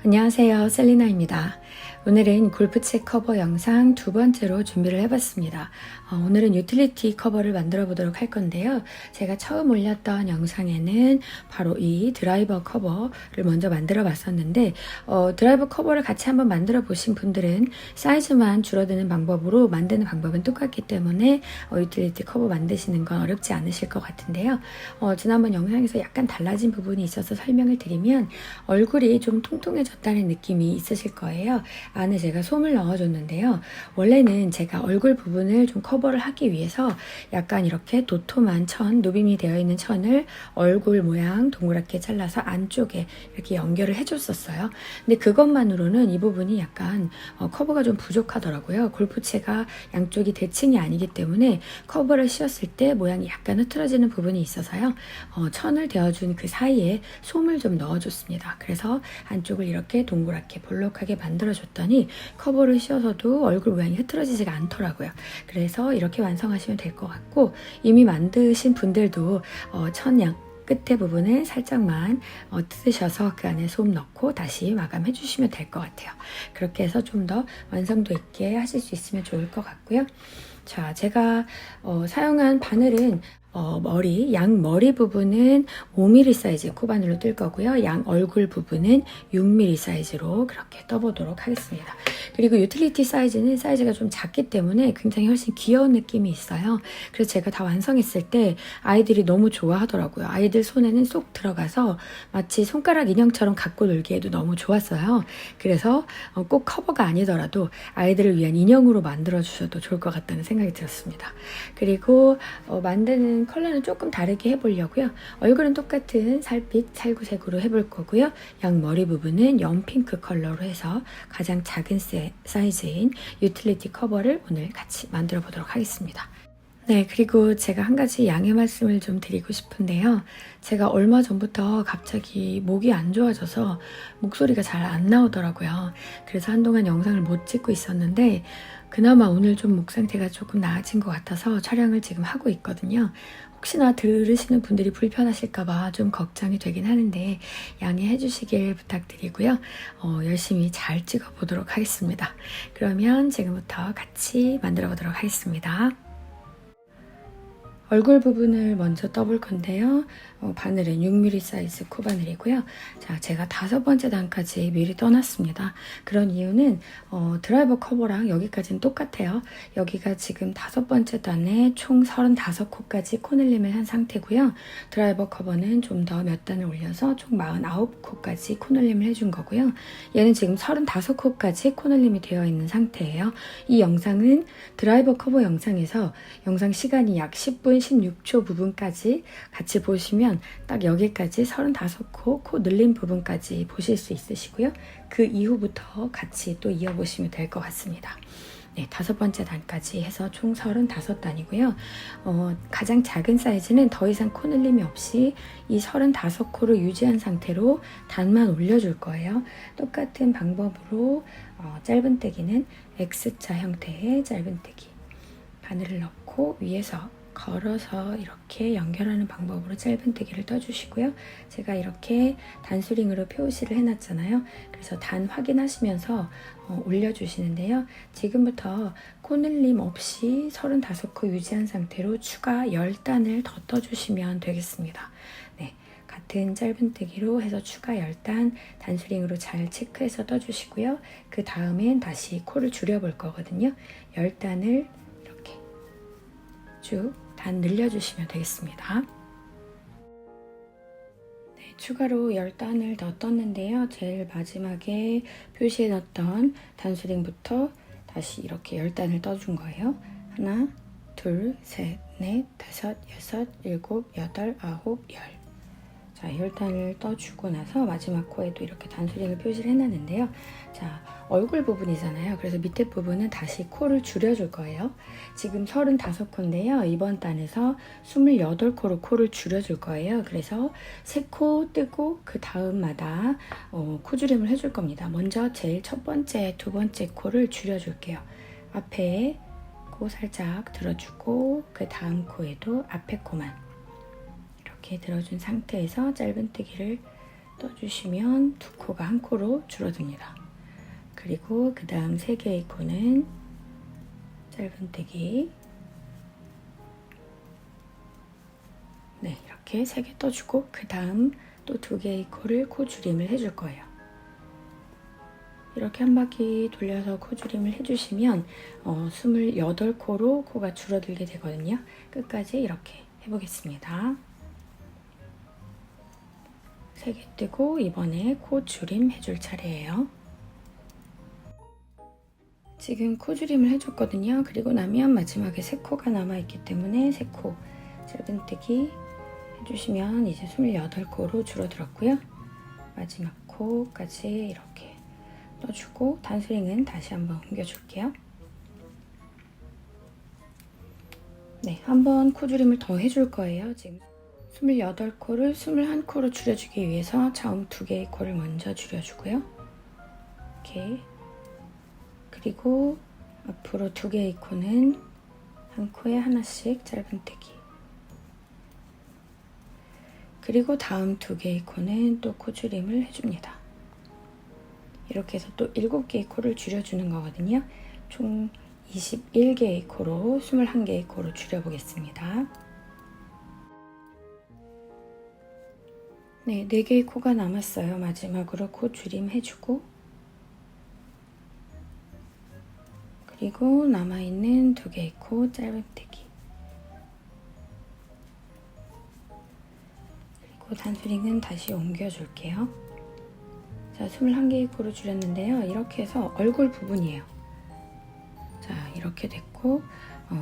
안녕하세요, 셀리나입니다. 오늘은 골프채 커버 영상 두 번째로 준비를 해봤습니다. 오늘은 유틸리티 커버를 만들어 보도록 할 건데요. 제가 처음 올렸던 영상에는 바로 이 드라이버 커버를 먼저 만들어 봤었는데 드라이버 커버를 같이 한번 만들어 보신 분들은 사이즈만 줄어드는 방법으로 만드는 방법은 똑같기 때문에 유틸리티 커버 만드시는 건 어렵지 않으실 것 같은데요. 지난번 영상에서 약간 달라진 부분이 있어서 설명을 드리면 얼굴이 좀 통통해졌다는 느낌이 있으실 거예요. 안에 제가 솜을 넣어줬는데요. 원래는 제가 얼굴 부분을 좀 커버를 하기 위해서 약간 이렇게 도톰한 천, 누빔이 되어 있는 천을 얼굴 모양 동그랗게 잘라서 안쪽에 이렇게 연결을 해줬었어요. 근데 그것만으로는 이 부분이 약간 커버가 좀 부족하더라고요. 골프채가 양쪽이 대칭이 아니기 때문에 커버를 씌웠을 때 모양이 약간 흐트러지는 부분이 있어서요. 천을 대어준 그 사이에 솜을 좀 넣어줬습니다. 그래서 안쪽을 이렇게 동그랗게 볼록하게 만들어줬더니 커버를 씌워서도 얼굴 모양이 흐트러지지가 않더라고요. 그래서 이렇게 완성하시면 될 것 같고, 이미 만드신 분들도 천양 끝에 부분을 살짝만 뜯으셔서 그 안에 솜 넣고 다시 마감해 주시면 될 것 같아요. 그렇게 해서 좀 더 완성도 있게 하실 수 있으면 좋을 것 같고요. 자, 제가 사용한 바늘은 양 머리 부분은 5mm 사이즈 코바늘로 뜰 거고요. 양 얼굴 부분은 6mm 사이즈로 그렇게 떠보도록 하겠습니다. 그리고 유틸리티 사이즈는 사이즈가 좀 작기 때문에 굉장히 훨씬 귀여운 느낌이 있어요. 그래서 제가 다 완성했을 때 아이들이 너무 좋아하더라고요. 아이들 손에는 쏙 들어가서 마치 손가락 인형처럼 갖고 놀기에도 너무 좋았어요. 그래서 꼭 커버가 아니더라도 아이들을 위한 인형으로 만들어 주셔도 좋을 것 같다는 생각이 들었습니다. 그리고 만드는 컬러는 조금 다르게 해보려고요. 얼굴은 똑같은 살빛 살구색으로 해볼 거고요. 양 머리 부분은 연핑크 컬러로 해서 가장 작은 사이즈인 유틸리티 커버를 오늘 같이 만들어 보도록 하겠습니다. 네, 그리고 제가 한 가지 양해 말씀을 좀 드리고 싶은데요. 제가 얼마 전부터 갑자기 목이 안 좋아져서 목소리가 잘 안 나오더라고요. 그래서 한동안 영상을 못 찍고 있었는데 그나마 오늘 좀 목 상태가 조금 나아진 것 같아서 촬영을 지금 하고 있거든요. 혹시나 들으시는 분들이 불편하실까봐 좀 걱정이 되긴 하는데 양해해 주시길 부탁드리고요. 열심히 잘 찍어보도록 하겠습니다. 그러면 지금부터 같이 만들어 보도록 하겠습니다. 얼굴 부분을 먼저 떠볼 건데요. 바늘은 6mm 사이즈 코바늘이고요. 자, 제가 5번째 단까지 미리 떠났습니다. 그런 이유는 드라이버 커버랑 여기까지는 똑같아요. 여기가 지금 5번째 단에 총 35코까지 코늘림을 한 상태고요. 드라이버 커버는 좀 더 몇 단을 올려서 총 49코까지 코늘림을 해준 거고요. 얘는 지금 35코까지 코늘림이 되어 있는 상태예요. 이 영상은 드라이버 커버 영상에서 영상 시간이 약 10분 16초 부분까지 같이 보시면 딱 여기까지 35코 코 늘린 부분까지 보실 수 있으시고요. 그 이후부터 같이 또 이어보시면 될 것 같습니다. 네, 5번째 단까지 해서 총 35단이고요. 가장 작은 사이즈는 더 이상 코 늘림이 없이 이 35코를 유지한 상태로 단만 올려줄 거예요. 똑같은 방법으로 짧은뜨기는 X자 형태의 짧은뜨기 바늘을 넣고 위에서 걸어서 이렇게 연결하는 방법으로 짧은뜨기를 떠주시고요. 제가 이렇게 단수링으로 표시를 해놨잖아요. 그래서 단 확인하시면서 올려주시는데요. 지금부터 코늘림 없이 35코 유지한 상태로 추가 10단을 더 떠주시면 되겠습니다. 네, 같은 짧은뜨기로 해서 추가 10단 단수링으로 잘 체크해서 떠주시고요. 그 다음엔 다시 코를 줄여볼 거거든요. 10단을 이렇게 쭉 단 늘려주시면 되겠습니다. 네, 추가로 10단을 더 떴는데요. 제일 마지막에 표시해놨던 단수링부터 다시 이렇게 10단을 떠준 거예요. 하나, 둘, 셋, 넷, 다섯, 여섯, 일곱, 여덟, 아홉, 열. 자, 10단을 떠주고 나서 마지막 코에도 이렇게 단수링을 표시를 해놨는데요. 자, 얼굴 부분이잖아요. 그래서 밑에 부분은 다시 코를 줄여줄 거예요. 지금 35코인데요. 이번 단에서 28코로 코를 줄여줄 거예요. 그래서 3코 뜨고 그 다음마다 코줄임을 해줄 겁니다. 먼저 제일 첫 번째, 두 번째 코를 줄여줄게요. 앞에 코 살짝 들어주고 그 다음 코에도 앞에 코만 이렇게 들어준 상태에서 짧은뜨기를 떠주시면 두 코가 한 코로 줄어듭니다. 그리고 그 다음 3개의 코는 짧은뜨기, 네, 이렇게 3개 떠주고 그 다음 또 2개의 코를 코줄임을 해줄 거예요. 이렇게 한 바퀴 돌려서 코줄임을 해주시면 28코로 코가 줄어들게 되거든요. 끝까지 이렇게 해보겠습니다. 3개 뜨고 이번에 코줄임 해줄 차례예요. 지금 코줄임을 해줬거든요. 그리고 나면 마지막에 3코가 남아있기 때문에 3코 짧은뜨기 해주시면 이제 28코로 줄어들었고요. 마지막 코까지 이렇게 떠주고 단스링은 다시 한번 옮겨줄게요. 네, 한번 코줄임을 더 해줄 거예요. 지금 28코를 21코로 줄여주기 위해서 처음 2개의 코를 먼저 줄여주고요. 이렇게. 그리고 앞으로 2개의 코는 한 코에 하나씩 짧은뜨기. 그리고 다음 2개의 코는 또 코줄임을 해줍니다. 이렇게 해서 또 7개의 코를 줄여주는 거거든요. 총 21개의 코로 21개의 코로 줄여보겠습니다. 네, 4개의 코가 남았어요. 마지막으로 코 줄임 해주고 그리고 남아있는 2개의 코 짧은뜨기 그리고 단스링은 다시 옮겨줄게요. 자, 21개의 코로 줄였는데요. 이렇게 해서 얼굴 부분이에요. 자, 이렇게 됐고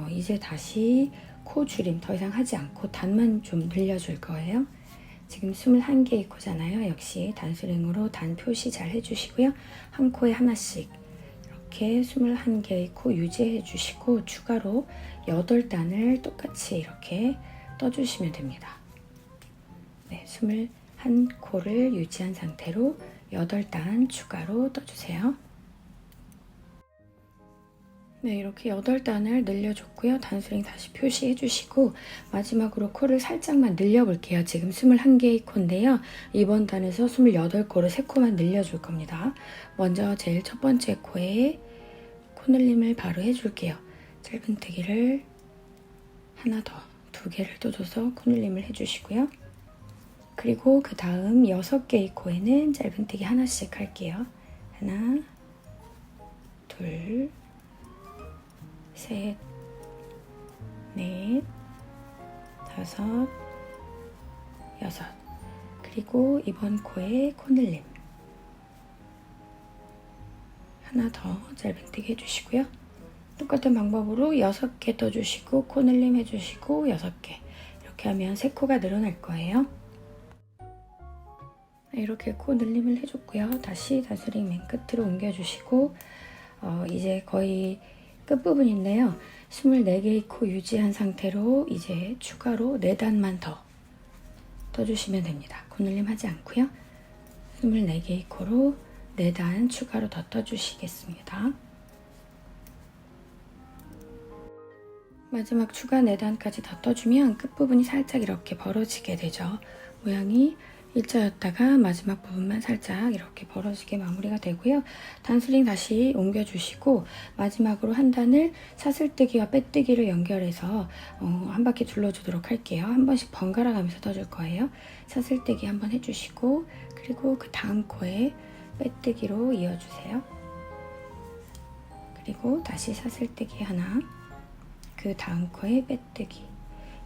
이제 다시 코 줄임 더 이상 하지 않고 단만 좀 늘려줄 거예요. 지금 21개의 코잖아요. 역시 단스링으로 단 표시 잘 해주시고요. 한 코에 하나씩 이렇게 21개의 코 유지해 주시고 추가로 8단을 똑같이 이렇게 떠주시면 됩니다. 네, 21코를 유지한 상태로 8단 추가로 떠주세요. 네, 이렇게 8단을 늘려줬고요. 단스링 다시 표시해 주시고 마지막으로 코를 살짝만 늘려볼게요. 지금 21개의 코인데요. 이번 단에서 28코로 3코만 늘려줄 겁니다. 먼저 제일 첫 번째 코에 코늘림을 바로 해줄게요. 짧은뜨기를 하나 더, 2개를 떠줘서 코늘림을 해주시고요. 그리고 그 다음 6개의 코에는 짧은뜨기 하나씩 할게요. 하나, 둘, 셋, 넷, 다섯, 여섯. 그리고 이번 코에 코늘림 하나 더 짧은뜨기 해주시고요. 똑같은 방법으로 6개 떠주시고 코늘림 해주시고 6개 이렇게 하면 3코가 늘어날 거예요. 이렇게 코늘림을 해줬고요. 다시 단스링 맨 끝으로 옮겨주시고 이제 거의 끝부분인데요. 24개의 코 유지한 상태로 이제 추가로 4단만 더 떠주시면 됩니다. 코늘림 하지 않고요. 24개의 코로 4단 추가로 더 떠주시겠습니다. 마지막 추가 4단까지 더 떠주면 끝부분이 살짝 이렇게 벌어지게 되죠. 모양이 일자였다가 마지막 부분만 살짝 이렇게 벌어지게 마무리가 되고요. 단스링 다시 옮겨주시고 마지막으로 한 단을 사슬뜨기와 빼뜨기를 연결해서 한 바퀴 둘러주도록 할게요. 한 번씩 번갈아 가면서 떠줄 거예요. 사슬뜨기 한번 해주시고 그리고 그 다음 코에 빼뜨기로 이어주세요. 그리고 다시 사슬뜨기 하나, 그 다음 코에 빼뜨기.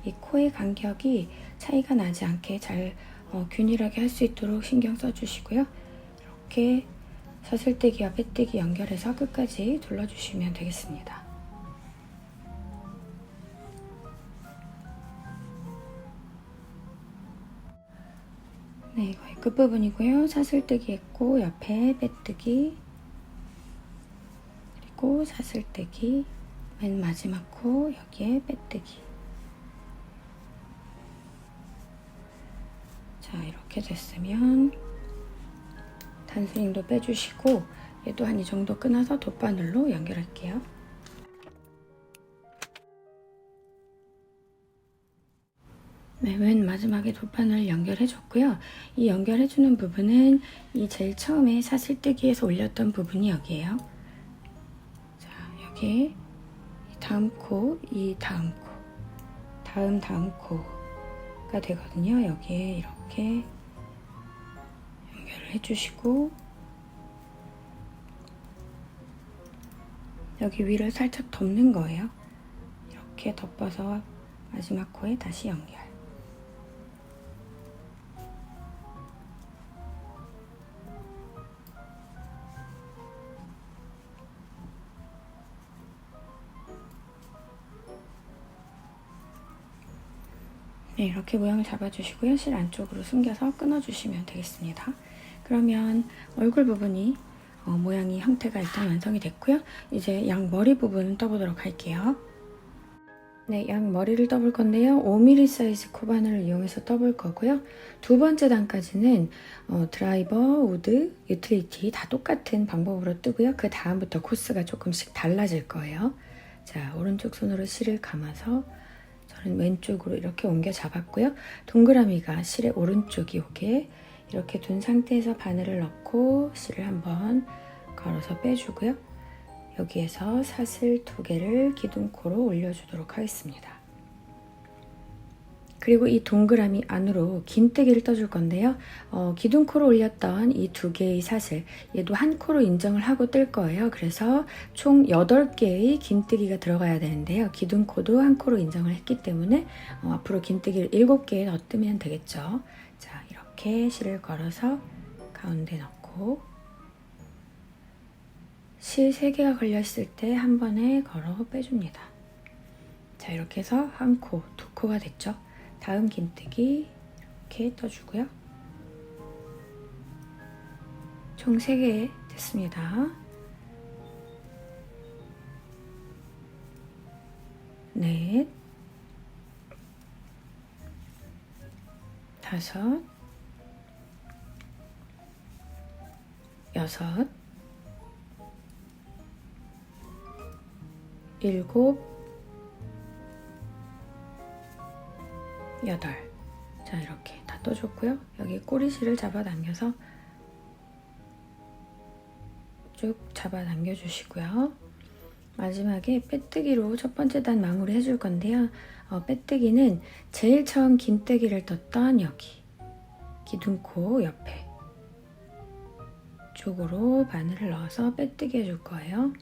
이 코의 간격이 차이가 나지 않게 잘 균일하게 할 수 있도록 신경 써주시고요. 이렇게 사슬뜨기와 빼뜨기 연결해서 끝까지 둘러주시면 되겠습니다. 네, 거의 끝부분이고요. 사슬뜨기 했고 옆에 빼뜨기 그리고 사슬뜨기 맨 마지막 코 여기에 빼뜨기. 자, 이렇게 됐으면 단스링도 빼주시고 얘도 한 이 정도 끊어서 돗바늘로 연결할게요. 네, 맨 마지막에 돌판을 연결해줬고요. 이 연결해주는 부분은 이 제일 처음에 사슬뜨기에서 올렸던 부분이 여기에요. 자, 여기 다음 코, 이 다음 코, 다음 코가 되거든요. 여기에 이렇게 연결을 해주시고 여기 위를 살짝 덮는 거예요. 이렇게 덮어서 마지막 코에 다시 연결. 네, 이렇게 모양을 잡아주시고요. 실 안쪽으로 숨겨서 끊어주시면 되겠습니다. 그러면 얼굴 부분이 모양이 형태가 일단 완성이 됐고요. 이제 양머리 부분 떠보도록 할게요. 네, 양머리를 떠볼 건데요. 5mm 사이즈 코바늘을 이용해서 떠볼 거고요. 두 번째 단까지는 드라이버, 우드, 유틸리티 다 똑같은 방법으로 뜨고요. 그 다음부터 코스가 조금씩 달라질 거예요. 자, 오른쪽 손으로 실을 감아서 저는 왼쪽으로 이렇게 옮겨 잡았고요. 동그라미가 실의 오른쪽이 오게 이렇게 둔 상태에서 바늘을 넣고 실을 한번 걸어서 빼주고요. 여기에서 사슬 2개를 기둥코로 올려주도록 하겠습니다. 그리고 이 동그라미 안으로 긴뜨기를 떠줄 건데요. 기둥코로 올렸던 이 2개의 사슬, 얘도 한 코로 인정을 하고 뜰 거예요. 그래서 총 8개의 긴뜨기가 들어가야 되는데요. 기둥코도 한 코로 인정을 했기 때문에 앞으로 긴뜨기를 7개 더 뜨면 되겠죠. 자, 이렇게 실을 걸어서 가운데 넣고 실 3개가 걸렸을 때 한 번에 걸어 빼줍니다. 자, 이렇게 해서 한 코, 2코가 됐죠. 다음 긴뜨기 이렇게 떠주고요. 총 3개 됐습니다. 넷, 다섯, 여섯, 일곱, 여덟. 자, 이렇게 다 떠줬고요. 여기 꼬리실을 잡아 당겨서 쭉 잡아 당겨 주시고요. 마지막에 빼뜨기로 첫 번째 단 마무리 해줄 건데요. 빼뜨기는 제일 처음 긴뜨기를 떴던 여기 기둥코 옆에 쪽으로 바늘을 넣어서 빼뜨기 해줄 거예요.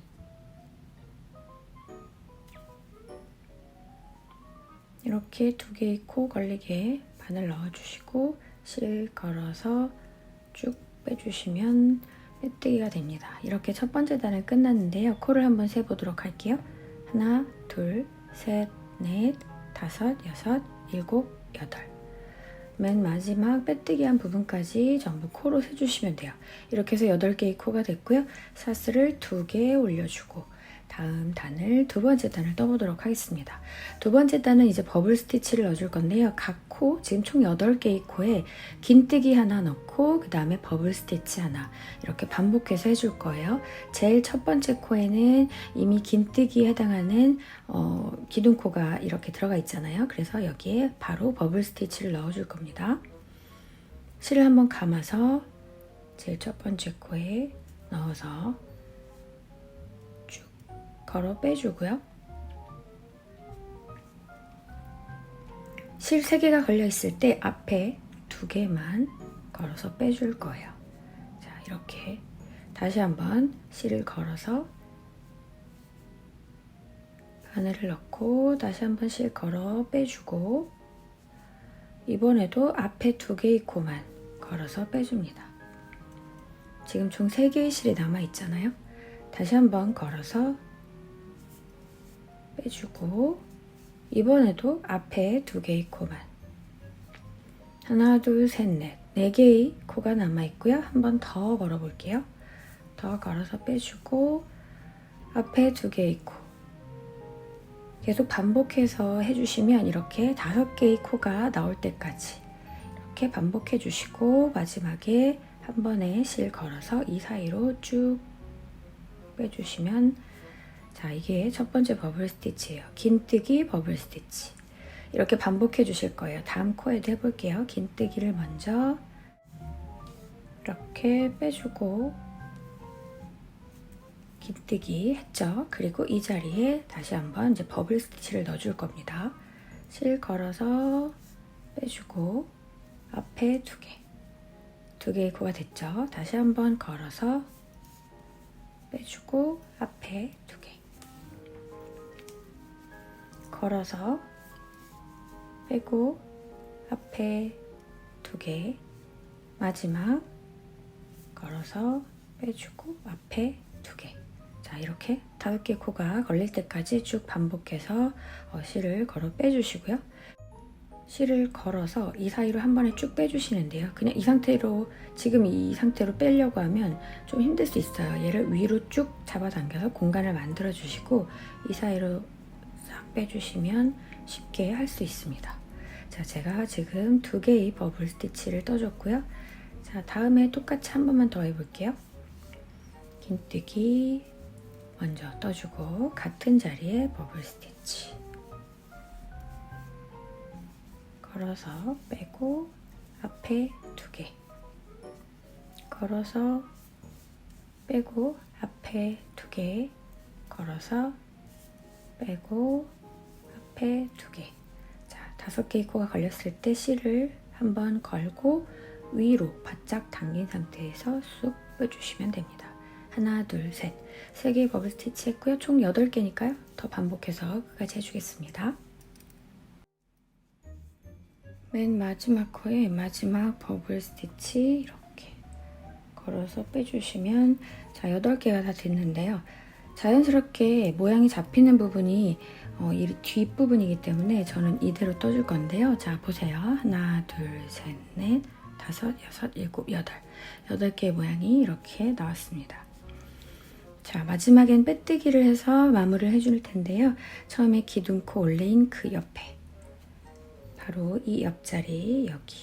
이렇게 2개의 코 걸리게 바늘 넣어주시고 실 걸어서 쭉 빼주시면 빼뜨기가 됩니다. 이렇게 첫 번째 단은 끝났는데요. 코를 한번 세보도록 할게요. 하나, 둘, 셋, 넷, 다섯, 여섯, 일곱, 여덟. 맨 마지막 빼뜨기 한 부분까지 전부 코로 세주시면 돼요. 이렇게 해서 8개의 코가 됐고요. 사슬을 2개 올려주고 다음 단을 두 번째 단을 떠보도록 하겠습니다. 두 번째 단은 이제 버블 스티치를 넣어줄 건데요. 각 코, 지금 총 8개의 코에 긴뜨기 하나 넣고 그 다음에 버블 스티치 하나 이렇게 반복해서 해줄 거예요. 제일 첫 번째 코에는 이미 긴뜨기에 해당하는 기둥코가 이렇게 들어가 있잖아요. 그래서 여기에 바로 버블 스티치를 넣어줄 겁니다. 실을 한번 감아서 제일 첫 번째 코에 넣어서 걸어 빼주고요. 실 3개가 걸려 있을 때 앞에 2개만 걸어서 빼줄 거예요. 자, 이렇게 다시 한번 실을 걸어서 바늘을 넣고 다시 한번 실 걸어 빼주고 이번에도 앞에 2개의 코만 걸어서 빼줍니다. 지금 총 3개의 실이 남아 있잖아요. 다시 한번 걸어서 빼주고 이번에도 앞에 2개의 코만 하나, 둘, 셋, 넷 4개의 코가 남아있고요. 한 번 더 걸어 볼게요. 더 걸어서 빼주고 앞에 2개의 코 계속 반복해서 해주시면 이렇게 5개의 코가 나올 때까지 이렇게 반복해 주시고 마지막에 한 번에 실 걸어서 이 사이로 쭉 빼주시면 자, 이게 첫 번째 버블 스티치예요. 긴뜨기 버블 스티치. 이렇게 반복해 주실 거예요. 다음 코에도 해볼게요. 긴뜨기를 먼저 이렇게 빼주고 긴뜨기 했죠. 그리고 이 자리에 다시 한번 이제 버블 스티치를 넣어줄 겁니다. 실 걸어서 빼주고 앞에 두 개의 코가 됐죠. 다시 한번 걸어서 빼주고 앞에 2개 걸어서 빼고 앞에 2개 마지막 걸어서 빼주고 앞에 2개. 자, 이렇게 5개 코가 걸릴 때까지 쭉 반복해서 실을 걸어 빼주시고요. 실을 걸어서 이 사이로 한 번에 쭉 빼주시는데요. 그냥 이 상태로 지금 이 상태로 빼려고 하면 좀 힘들 수 있어요. 얘를 위로 쭉 잡아당겨서 공간을 만들어 주시고 이 사이로 싹 빼주시면 쉽게 할 수 있습니다. 자, 제가 지금 2개의 버블 스티치를 떠줬고요. 자, 다음에 똑같이 한 번만 더 해볼게요. 긴뜨기 먼저 떠주고 같은 자리에 버블 스티치 걸어서 빼고 앞에 2개 걸어서 빼고 앞에 2개 걸어서 빼고 앞에 2개. 자, 5개의 코가 걸렸을 때 실을 한번 걸고 위로 바짝 당긴 상태에서 쑥 빼주시면 됩니다. 하나, 둘, 셋. 3개의 버블 스티치 했고요. 총 8개니까요. 더 반복해서 끝까지 해주겠습니다. 맨 마지막 코에 마지막 버블 스티치 이렇게 걸어서 빼주시면 자, 8개가 다 됐는데요. 자연스럽게 모양이 잡히는 부분이 이 뒷부분이기 때문에 저는 이대로 떠줄 건데요. 자, 보세요. 하나, 둘, 셋, 넷, 5, 6, 7, 8. 8개의 모양이 이렇게 나왔습니다. 자, 마지막엔 빼뜨기를 해서 마무리를 해줄 텐데요. 처음에 기둥코 올린 그 옆에 바로 이 옆자리 여기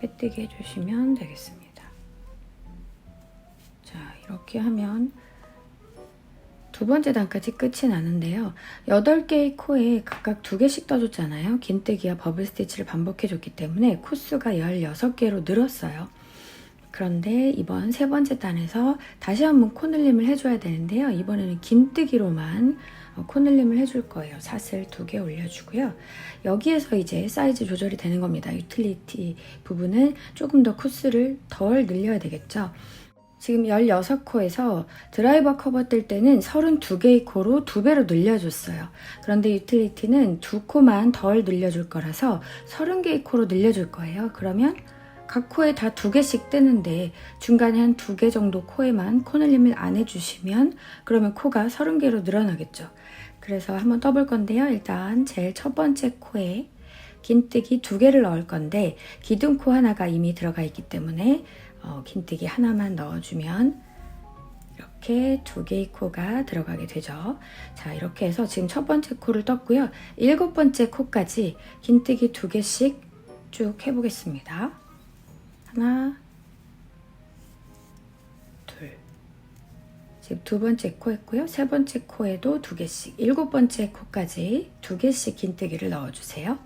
빼뜨기 해주시면 되겠습니다. 자, 이렇게 하면 두 번째 단까지 끝이 나는데요. 8개의 코에 각각 2개씩 떠줬잖아요. 긴뜨기와 버블 스티치를 반복해줬기 때문에 코수가 16개로 늘었어요. 그런데 이번 세 번째 단에서 다시 한번 코늘림을 해줘야 되는데요. 이번에는 긴뜨기로만 코늘림을 해줄 거예요. 사슬 2개 올려주고요. 여기에서 이제 사이즈 조절이 되는 겁니다. 유틸리티 부분은 조금 더 코수를 덜 늘려야 되겠죠. 지금 16코에서 드라이버 커버 뜰 때는 32개의 코로 2배로 늘려줬어요. 그런데 유틸리티는 2코만 덜 늘려줄 거라서 30개의 코로 늘려줄 거예요. 그러면 각 코에 다 2개씩 뜨는데 중간에 한 2개 정도 코에만 코늘림을 안 해주시면 그러면 코가 30개로 늘어나겠죠. 그래서 한번 떠볼 건데요. 일단 제일 첫 번째 코에 긴뜨기 2개를 넣을 건데 기둥코 하나가 이미 들어가 있기 때문에 긴뜨기 하나만 넣어주면 이렇게 2개의 코가 들어가게 되죠. 자, 이렇게 해서 지금 첫 번째 코를 떴고요. 7번째 코까지 긴뜨기 2개씩 쭉 해보겠습니다. 하나, 둘. 지금 2번째 코 했고요. 3번째 코에도 2개씩, 7번째 코까지 2개씩 긴뜨기를 넣어주세요.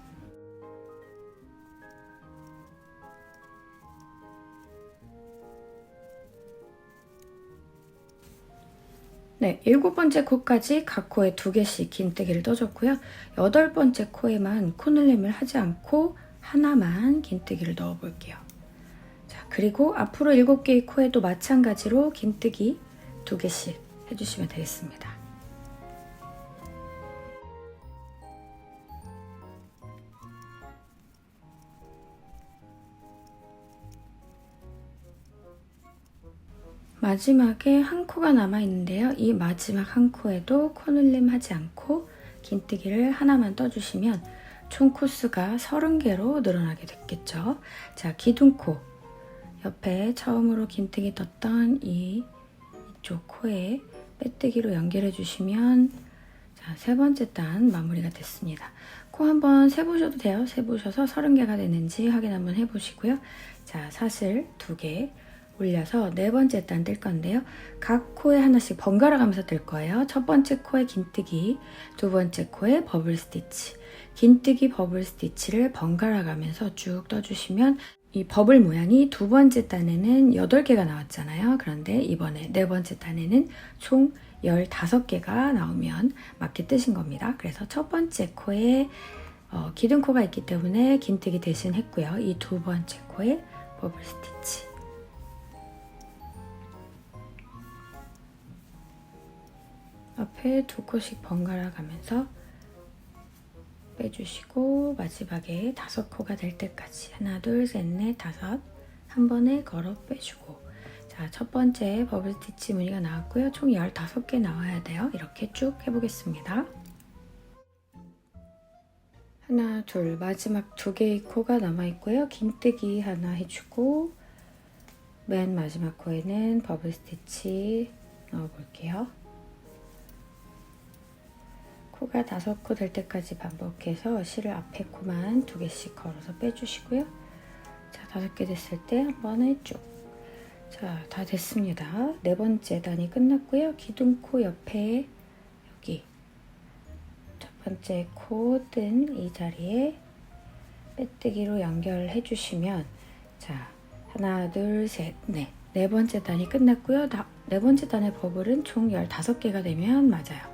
네, 7번째 코까지 각 코에 2개씩 긴뜨기를 떠줬고요. 8번째 코에만 코늘림을 하지 않고 하나만 긴뜨기를 넣어 볼게요. 자, 그리고 앞으로 7개의 코에도 마찬가지로 긴뜨기 2개씩 해주시면 되겠습니다. 마지막에 한 코가 남아있는데요. 이 마지막 한 코에도 코늘림 하지 않고 긴뜨기를 하나만 떠주시면 총 코수가 30개로 늘어나게 됐겠죠. 자, 기둥코 옆에 처음으로 긴뜨기 떴던 이쪽 코에 빼뜨기로 연결해 주시면 자, 세 번째 단 마무리가 됐습니다. 코 한번 세보셔도 돼요. 세보셔서 30개가 됐는지 확인 한번 해보시고요. 자, 사슬 2개 올려서 네 번째 단 뜰 건데요. 각 코에 하나씩 번갈아 가면서 뜰 거예요. 첫 번째 코에 긴뜨기, 두 번째 코에 버블 스티치, 긴뜨기 버블 스티치를 번갈아 가면서 쭉 떠주시면 이 버블 모양이 두 번째 단에는 8개가 나왔잖아요. 그런데 이번에 네 번째 단에는 총 15개가 나오면 맞게 뜨신 겁니다. 그래서 첫 번째 코에 기둥코가 있기 때문에 긴뜨기 대신 했고요. 이 두 번째 코에 버블 스티치. 앞에 두 코씩 번갈아 가면서 빼주시고 마지막에 5코가 될 때까지 하나, 둘, 셋, 넷, 다섯 한 번에 걸어 빼주고 자, 첫 번째 버블 스티치 무늬가 나왔고요. 총 15개 나와야 돼요. 이렇게 쭉 해보겠습니다. 하나, 둘, 마지막 2개의 코가 남아있고요. 긴뜨기 하나 해주고 맨 마지막 코에는 버블 스티치 넣어볼게요. 코가 5코 될 때까지 반복해서 실을 앞에 코만 2개씩 걸어서 빼주시고요. 자, 5개 됐을 때 한 번에 쭉. 자, 다 됐습니다. 네 번째 단이 끝났고요. 기둥코 옆에 여기 첫 번째 코 뜬 이 자리에 빼뜨기로 연결해 주시면 자, 하나, 둘, 셋, 넷. 네 번째 단이 끝났고요. 네 번째 단의 버블은 총 15개가 되면 맞아요.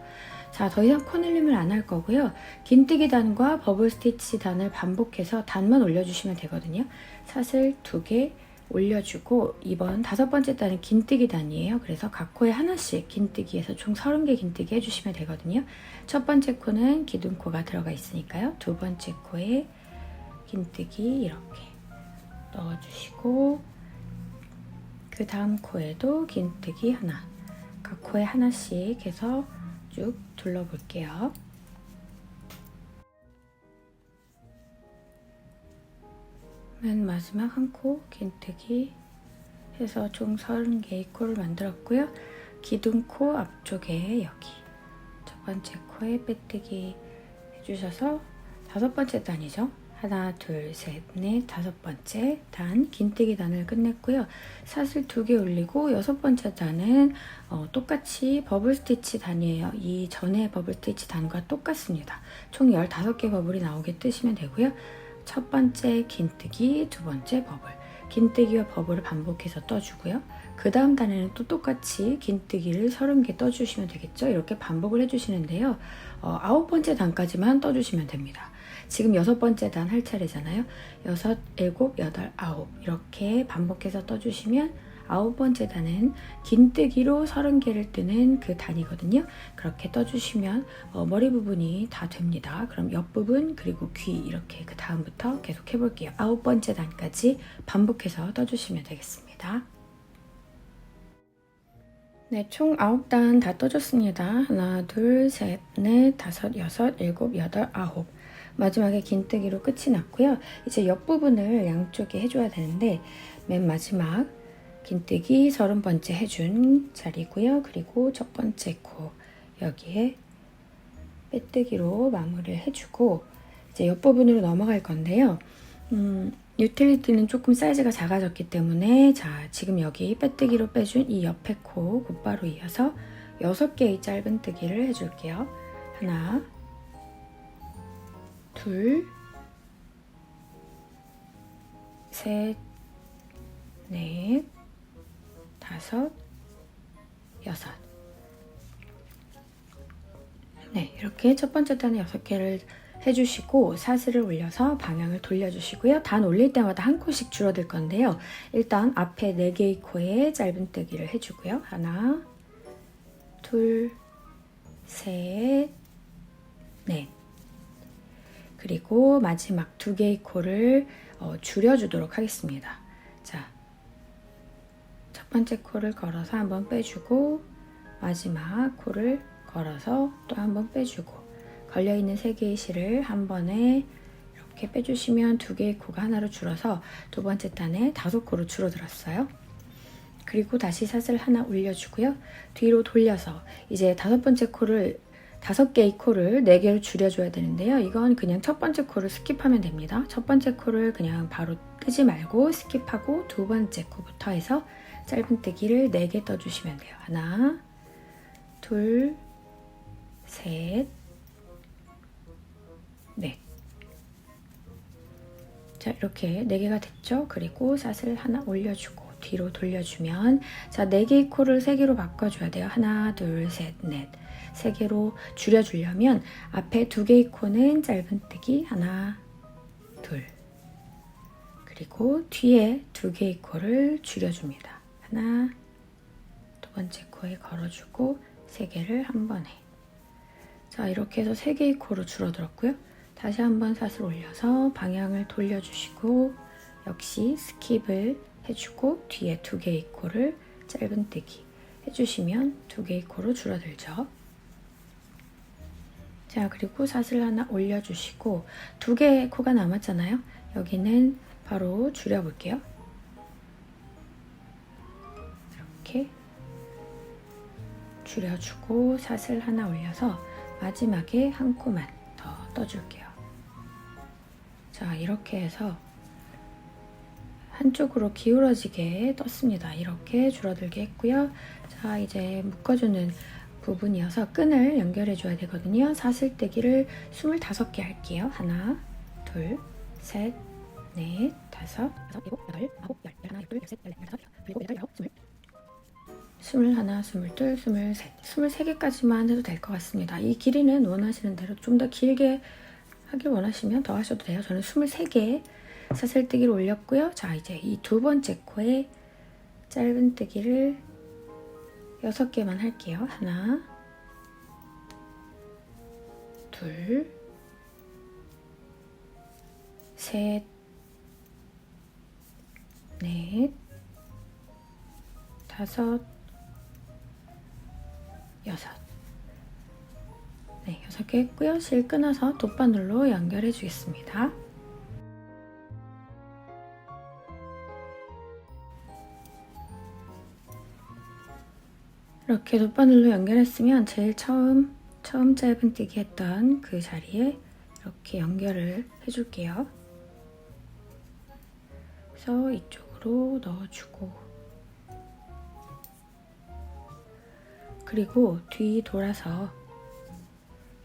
자, 더 이상 코넬림을 안 할 거고요. 긴뜨기 단과 버블 스티치 단을 반복해서 단만 올려주시면 되거든요. 사슬 2개 올려주고 이번 5번째 단은 긴뜨기 단이에요. 그래서 각 코에 하나씩 긴뜨기해서 총 30개 긴뜨기 해주시면 되거든요. 첫 번째 코는 기둥코가 들어가 있으니까요. 두 번째 코에 긴뜨기 이렇게 넣어주시고 그 다음 코에도 긴뜨기 하나, 각 코에 하나씩 해서 쭉 둘러볼게요. 맨 마지막 한 코 긴뜨기 해서 총 30개의 코를 만들었고요. 기둥코 앞쪽에 여기 첫 번째 코에 빼뜨기 해주셔서 5번째 단이죠. 하나, 둘, 셋, 넷, 5번째 단 긴뜨기 단을 끝냈고요. 사슬 2개 올리고 6번째 단은 똑같이 버블 스티치 단이에요. 이 전에 버블 스티치 단과 똑같습니다. 총 15개 버블이 나오게 뜨시면 되고요. 첫 번째 긴뜨기, 두 번째 버블. 긴뜨기와 버블을 반복해서 떠주고요. 그 다음 단에는 또 똑같이 긴뜨기를 30개 떠주시면 되겠죠. 이렇게 반복을 해주시는데요. 9번째 단까지만 떠주시면 됩니다. 지금 6번째 단 할 차례잖아요. 6, 7, 8, 9 이렇게 반복해서 떠주시면 9번째 단은 긴뜨기로 30개를 뜨는 그 단이거든요. 그렇게 떠주시면 머리 부분이 다 됩니다. 그럼 옆부분 그리고 귀 이렇게 그 다음부터 계속 해볼게요. 9번째 단까지 반복해서 떠주시면 되겠습니다. 네, 총 9단 다 떠줬습니다. 하나, 둘, 셋, 넷, 다섯, 여섯, 일곱, 여덟, 아홉. 마지막에 긴뜨기로 끝이 났고요. 이제 옆부분을 양쪽에 해줘야 되는데 맨 마지막 긴뜨기 30번째 해준 자리고요. 그리고 첫 번째 코 여기에 빼뜨기로 마무리를 해주고 이제 옆부분으로 넘어갈 건데요. 유틸리티는 조금 사이즈가 작아졌기 때문에 자, 지금 여기 빼뜨기로 빼준 이 옆에 코 곧바로 이어서 6개의 짧은뜨기를 해줄게요. 하나, 둘, 셋, 넷, 다섯, 여섯. 네, 이렇게 첫 번째 단에 6개를 해주시고 사슬을 올려서 방향을 돌려주시고요. 단 올릴 때마다 한 코씩 줄어들 건데요. 일단 앞에 4개의 코에 짧은뜨기를 해주고요. 하나, 둘, 셋, 넷. 그리고 마지막 2개의 코를 줄여주도록 하겠습니다. 자, 첫 번째 코를 걸어서 한번 빼주고 마지막 코를 걸어서 또 한번 빼주고 걸려있는 3개의 실을 한 번에 이렇게 빼주시면 2개의 코가 하나로 줄어서 두 번째 단에 5코로 줄어들었어요. 그리고 다시 사슬 하나 올려주고요. 뒤로 돌려서 이제 5번째 코를 5개의 코를 4개로 줄여줘야 되는데요. 이건 그냥 첫 번째 코를 스킵하면 됩니다. 첫 번째 코를 그냥 바로 뜨지 말고 스킵하고 두 번째 코부터 해서 짧은뜨기를 4개 떠주시면 돼요. 하나, 둘, 셋, 넷. 자, 이렇게 4개가 됐죠? 그리고 삿을 하나 올려주고 뒤로 돌려주면, 자, 4개의 코를 3개로 바꿔줘야 돼요. 하나, 둘, 셋, 넷. 3개로 줄여주려면 앞에 2개의 코는 짧은뜨기 하나, 둘. 그리고 뒤에 2개의 코를 줄여줍니다. 하나, 2번째 코에 걸어주고 3개를 한 번에. 자, 이렇게 해서 3개의 코로 줄어들었고요. 다시 한번 삿을 올려서 방향을 돌려주시고 역시 스킵을 해주고 뒤에 2개의 코를 짧은뜨기 해주시면 2개의 코로 줄어들죠. 자, 그리고 삿을 하나 올려주시고 2개의 코가 남았잖아요. 여기는 바로 줄여볼게요. 이렇게 줄여주고 삿을 하나 올려서 마지막에 한 코만 더 떠줄게요. 자, 이렇게 해서 한쪽으로 기울어지게 떴습니다. 이렇게 줄어들게 했고요. 자, 이제 묶어주는 부분이어서 끈을 연결해 줘야 되거든요. 사슬뜨기를 25개 할게요. 하나, 둘, 셋, 넷, 다섯, 여섯, 일곱, 여덟, 아홉, 열, 열하나, 열둘, 열셋, 열넷, 열다섯, 열일곱, 여덟, 열아홉, 스물. 21, 22, 23, 23개까지만 해도 될 것 같습니다. 이 길이는 원하시는 대로 좀 더 길게 하길 원하시면 더 하셔도 돼요. 저는 23개 사슬뜨기를 올렸고요. 자, 이제 이 2번째 코에 짧은뜨기를 6개만 할게요. 하나, 둘, 셋, 넷, 다섯, 여섯. 네, 6개 했고요. 실 끊어서 돗바늘로 연결해 주겠습니다. 이렇게 돗바늘로 연결했으면 제일 처음 짧은뜨기 했던 그 자리에 이렇게 연결을 해줄게요. 그래서 이쪽으로 넣어주고, 그리고 뒤 돌아서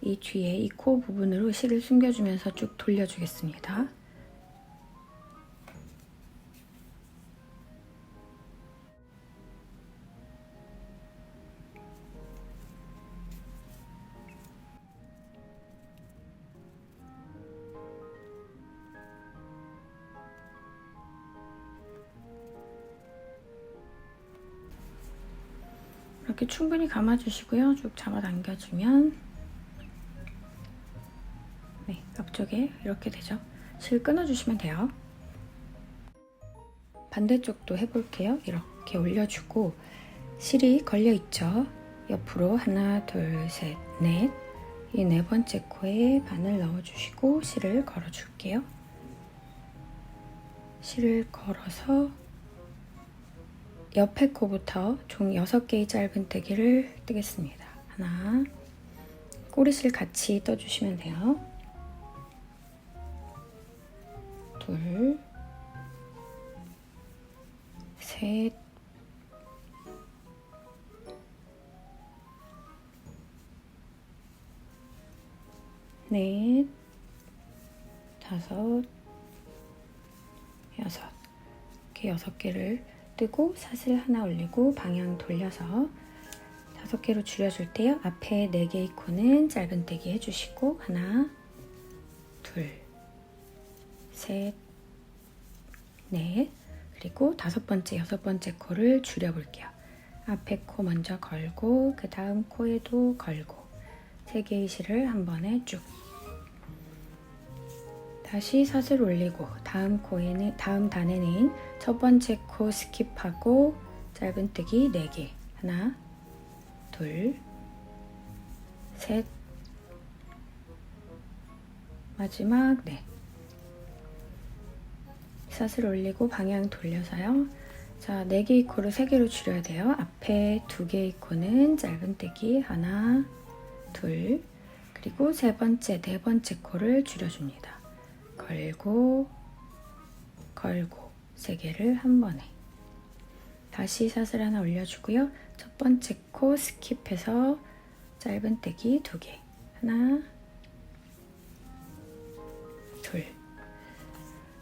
이 뒤에 이 코 부분으로 실을 숨겨주면서 쭉 돌려주겠습니다. 이렇게 충분히 감아주시고요. 쭉 잡아당겨주면, 네, 앞쪽에 이렇게 되죠. 실 끊어주시면 돼요. 반대쪽도 해볼게요. 이렇게 올려주고 실이 걸려있죠. 옆으로 하나, 둘, 셋, 넷. 이 4번째 코에 바늘 넣어주시고 실을 걸어줄게요. 실을 걸어서 옆에 코부터 총 6개의 짧은뜨기를 뜨겠습니다. 하나, 꼬리실 같이 떠주시면 돼요. 둘, 셋, 넷, 다섯, 여섯. 이렇게 6개를 뜨고 삿을 하나 올리고 방향 돌려서 5개로 줄여줄 때요. 앞에 4개의 코는 짧은뜨기 해주시고 하나, 둘, 셋, 넷. 그리고 5번째, 6번째 코를 줄여볼게요. 앞에 코 먼저 걸고 그 다음 코에도 걸고 3개의 실을 한 번에 쭉. 다시 삿을 올리고 다음 단에는 첫 번째 코 스킵하고 짧은뜨기 4개. 하나, 둘, 셋, 마지막 넷. 삿을 올리고 방향 돌려서요. 자, 4개의 코를 3개로 줄여야 돼요. 앞에 2개의 코는 짧은뜨기 하나, 둘, 그리고 3번째, 4번째 코를 줄여줍니다. 걸고 걸고 3개를 한 번에. 다시 사슬 하나 올려주고요. 첫 번째 코 스킵해서 짧은뜨기 2개. 하나, 둘.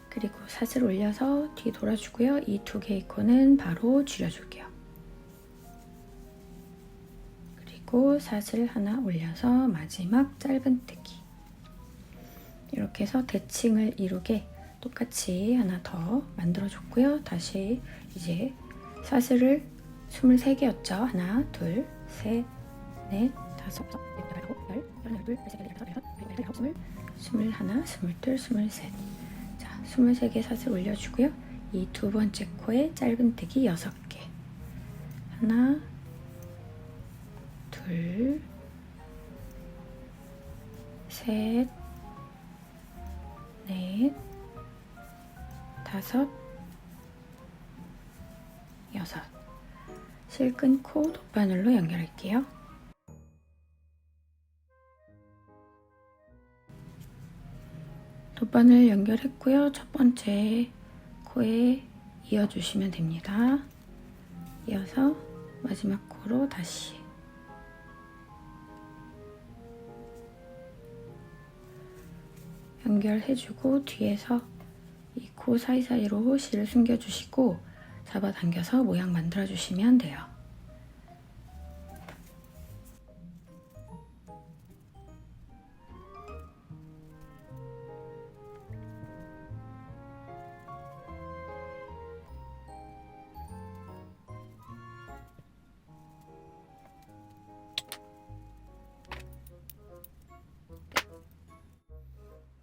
그리고 사슬 올려서 뒤 돌아주고요. 이 2개의 코는 바로 줄여줄게요. 그리고 사슬 하나 올려서 마지막 짧은뜨기. 이렇게 해서 대칭을 이루게 똑같이 하나 더 만들어줬고요. 다시 이제 사슬을 23개였죠. 하나, 둘, 셋, 넷, 다섯, 여섯, 일곱, 열, 열둘, 열세, 열여섯, 열일곱, 열여덟, 스물 하나, 스물둘, 스물셋. 자, 23개 사슬 올려주고요. 이 두 번째 코에 짧은뜨기 6개. 하나, 둘, 셋, 넷, 다섯, 여섯. 실 끊고 돗바늘로 연결할게요. 돗바늘 연결했고요. 첫 번째 코에 이어주시면 됩니다. 이어서 마지막 코로 다시 연결해주고 뒤에서 이 코 사이사이로 실을 숨겨주시고 잡아당겨서 모양 만들어주시면 돼요.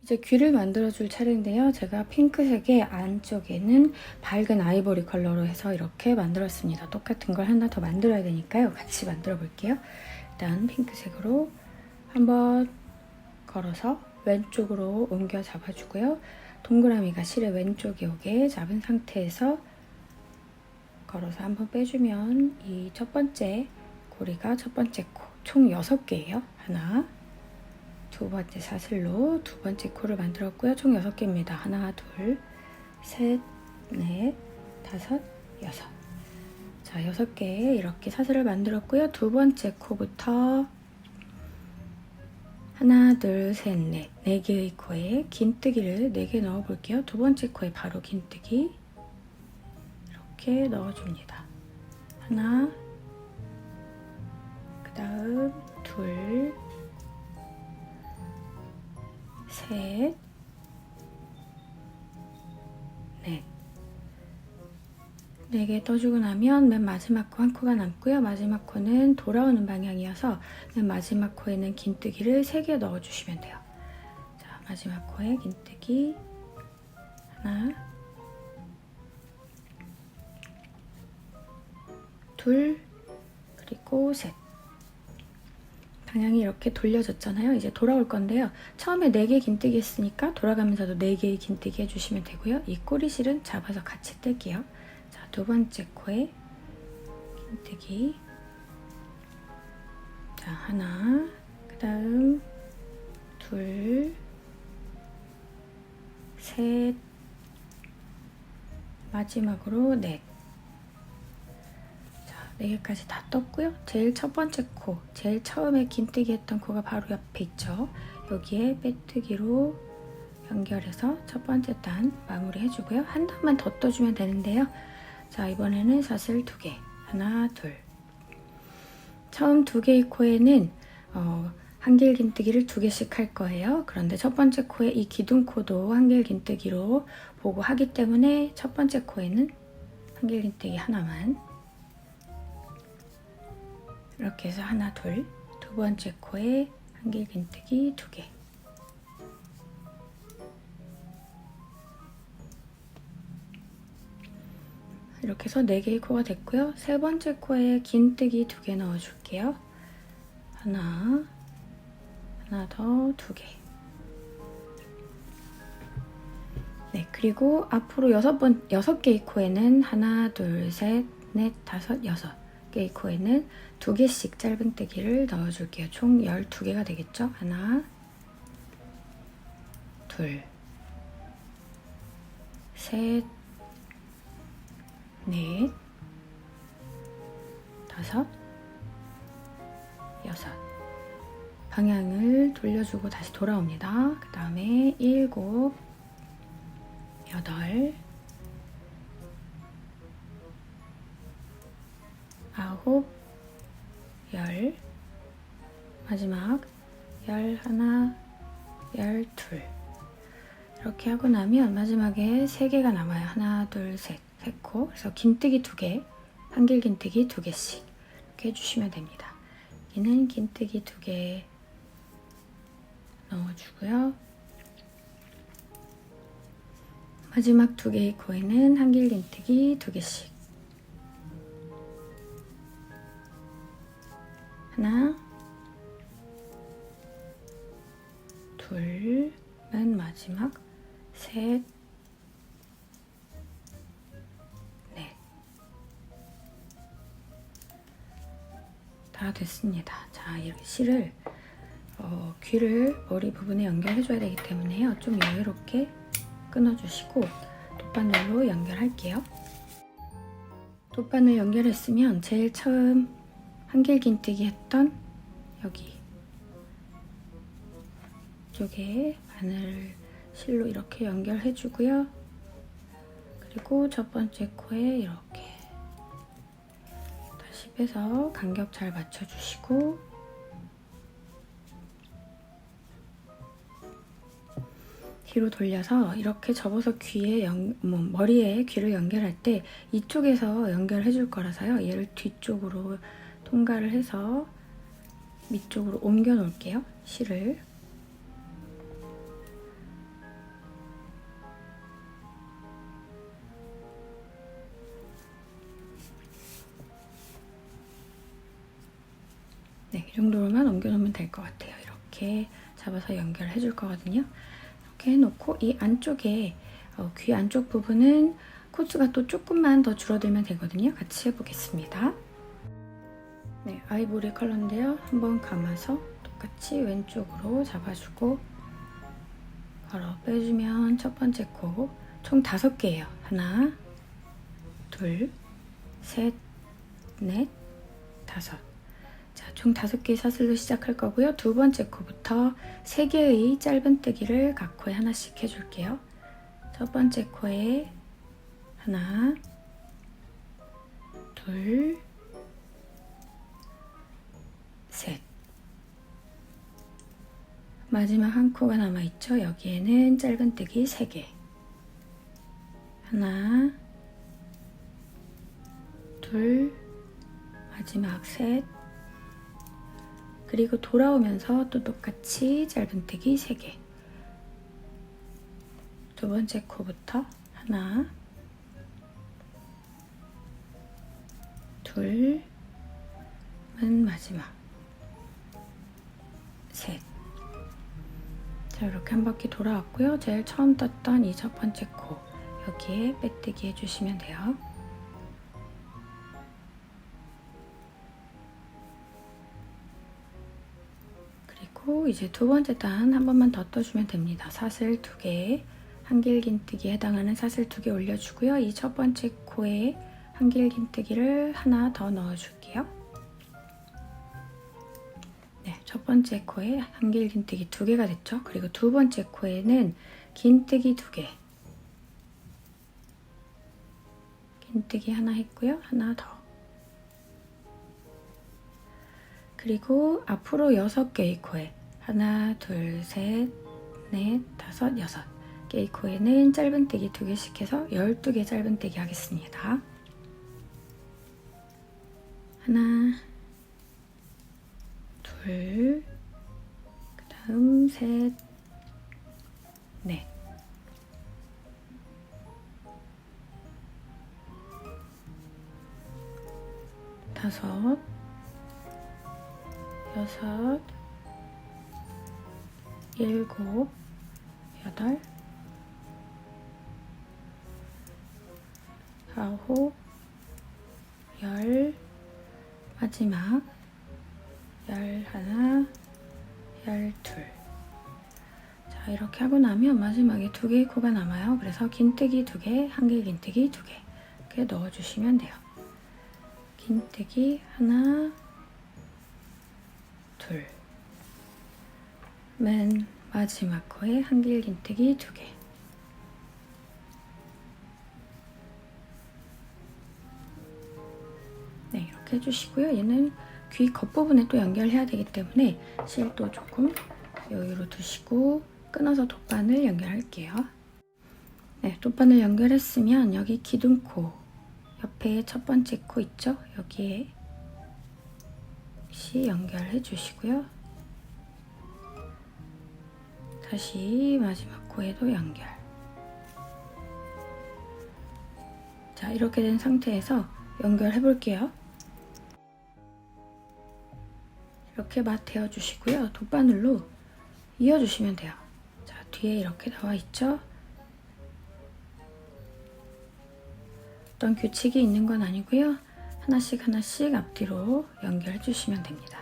이제 귀를 만들어줄 차례인데요. 제가 핑크색의 안쪽에는 밝은 아이보리 컬러로 해서 이렇게 만들었습니다. 똑같은 걸 하나 더 만들어야 되니까요. 같이 만들어 볼게요. 일단 핑크색으로 한번 걸어서 왼쪽으로 옮겨 잡아주고요. 동그라미가 실의 왼쪽에 오게 잡은 상태에서 걸어서 한번 빼주면 이 첫 번째 고리가 첫 번째 코, 총 6개예요. 하나, 두 번째 사슬로 두 번째 코를 만들었고요. 총 6개입니다. 하나, 둘, 셋, 넷, 다섯, 여섯. 자, 6개에 이렇게 사슬을 만들었고요. 두 번째 코부터 하나, 둘, 셋, 넷. 4개의 코에 긴뜨기를 4개 넣어볼게요. 두 번째 코에 바로 긴뜨기 이렇게 넣어줍니다. 하나, 그 다음 둘, 셋, 넷. 4개 떠주고 나면 맨 마지막 코 한 코가 남고요. 마지막 코는 돌아오는 방향이어서 맨 마지막 코에는 긴뜨기를 3개 넣어주시면 돼요. 자, 마지막 코에 긴뜨기 하나, 둘, 그리고 셋. 방향이 이렇게 돌려졌잖아요. 이제 돌아올 건데요. 처음에 4개 긴뜨기 했으니까 돌아가면서도 4개의 긴뜨기 해주시면 되고요. 이 꼬리실은 잡아서 같이 뜰게요. 자, 두 번째 코에 긴뜨기. 자, 하나, 그 다음 둘, 셋, 마지막으로 넷. 4개까지 다 떴고요. 제일 첫 번째 코, 제일 처음에 긴뜨기 했던 코가 바로 옆에 있죠. 여기에 빼뜨기로 연결해서 첫 번째 단 마무리 해주고요. 한 단만 더 떠주면 되는데요. 자, 이번에는 사슬 2개. 하나, 둘. 처음 2개의 코에는 한길 긴뜨기를 2개씩 할 거예요. 그런데 첫 번째 코에 이 기둥 코도 한길 긴뜨기로 보고 하기 때문에 첫 번째 코에는 한길 긴뜨기 하나만 이렇게 해서 하나, 둘. 두 번째 코에 한길 긴뜨기 2개. 이렇게 해서 4개의 코가 됐고요. 세 번째 코에 긴뜨기 2개 넣어줄게요. 하나 더 2개. 네, 그리고 앞으로 6개의 코에는 하나, 둘, 셋, 넷, 다섯, 6개의 코에는 2개씩 짧은뜨기를 넣어줄게요. 총 12개가 되겠죠? 하나, 둘, 셋, 넷, 5, 6. 방향을 돌려주고 다시 돌아옵니다. 그 다음에 7, 8, 9, 10, 마지막 11, 12. 이렇게 하고 나면 마지막에 3개가 남아요. 하나, 둘, 셋, 3코. 그래서 긴뜨기 2개, 한길 긴뜨기 2개씩 이렇게 해주시면 됩니다. 여기는 긴뜨기 2개 넣어주고요. 마지막 2개의 코에는 한길 긴뜨기 2개씩. 하나, 둘, 맨 마지막, 셋, 넷. 다 됐습니다. 자, 이렇게 실을 귀를 머리 부분에 연결해줘야 되기 때문에요. 좀 여유롭게 끊어주시고 돗바늘로 연결할게요. 돗바늘 연결했으면 제일 처음 한길 긴뜨기 했던 여기 이쪽에 바늘 실로 이렇게 연결해주고요. 그리고 첫 번째 코에 이렇게 다시 빼서 간격 잘 맞춰주시고 뒤로 돌려서 이렇게 접어서 머리에 귀를 연결할 때 이쪽에서 연결해 줄 거라서요. 얘를 뒤쪽으로 통과를 해서 밑쪽으로 옮겨 놓을게요. 실을. 네, 이 정도로만 옮겨 놓으면 될 것 같아요. 이렇게 잡아서 연결해 줄 거거든요. 이렇게 해놓고 이 안쪽에 귀 안쪽 부분은 코스가 또 조금만 더 줄어들면 되거든요. 같이 해보겠습니다. 네, 아이보리 컬러인데요. 한번 감아서 똑같이 왼쪽으로 잡아주고 바로 빼주면 첫 번째 코 총 5개예요. 하나, 둘, 셋, 넷, 5. 자, 총 5개의 사슬로 시작할 거고요. 두 번째 코부터 3개의 짧은뜨기를 각 코에 하나씩 해줄게요. 첫 번째 코에 하나, 둘, 셋. 마지막 한 코가 남아있죠? 여기에는 짧은뜨기 3개. 하나, 둘, 마지막 셋. 그리고 돌아오면서 또 똑같이 짧은뜨기 3개. 두 번째 코부터 하나, 둘, 맨 마지막 셋. 자, 이렇게 한 바퀴 돌아왔고요. 제일 처음 떴던 이 첫 번째 코 여기에 빼뜨기 해주시면 돼요. 그리고 이제 두 번째 단 한 번만 더 떠주면 됩니다. 사슬 2개, 한길 긴뜨기에 해당하는 사슬 2개 올려주고요. 이 첫 번째 코에 한길 긴뜨기를 하나 더 넣어줄게요. 네, 첫 번째 코에 한길 긴뜨기 2개가 됐죠. 그리고 두 번째 코에는 긴뜨기 2개. 긴뜨기 하나 했고요. 하나 더. 그리고 앞으로 6개의 코에 하나, 둘, 셋, 넷, 5, 6개의 코에는 짧은뜨기 2개씩 해서 12개 짧은뜨기 하겠습니다. 하나, 둘, 그 다음 셋, 넷. 다섯, 여섯, 일곱, 여덟, 아홉, 열, 마지막 11, 12. 자, 이렇게 하고 나면 마지막에 2개의 코가 남아요. 그래서 긴뜨기 2개, 한길 긴뜨기 2개 이렇게 넣어주시면 돼요. 긴뜨기 하나, 둘, 맨 마지막 거에 한길 긴뜨기 2개. 네, 이렇게 해주시고요. 얘는 귀 겉부분에 또 연결해야 되기 때문에 실도 조금 여유로 두시고 끊어서 돗바늘 연결할게요. 네, 돗바늘 연결했으면 여기 기둥코 옆에 첫 번째 코 있죠? 여기에 다시 연결해 주시고요. 다시 마지막 코에도 연결. 자, 이렇게 된 상태에서 연결해 볼게요. 이렇게 맞대어 주시고요. 돗바늘로 이어주시면 돼요. 자, 뒤에 이렇게 나와 있죠? 어떤 규칙이 있는 건 아니고요. 하나씩 하나씩 앞뒤로 연결해 주시면 됩니다.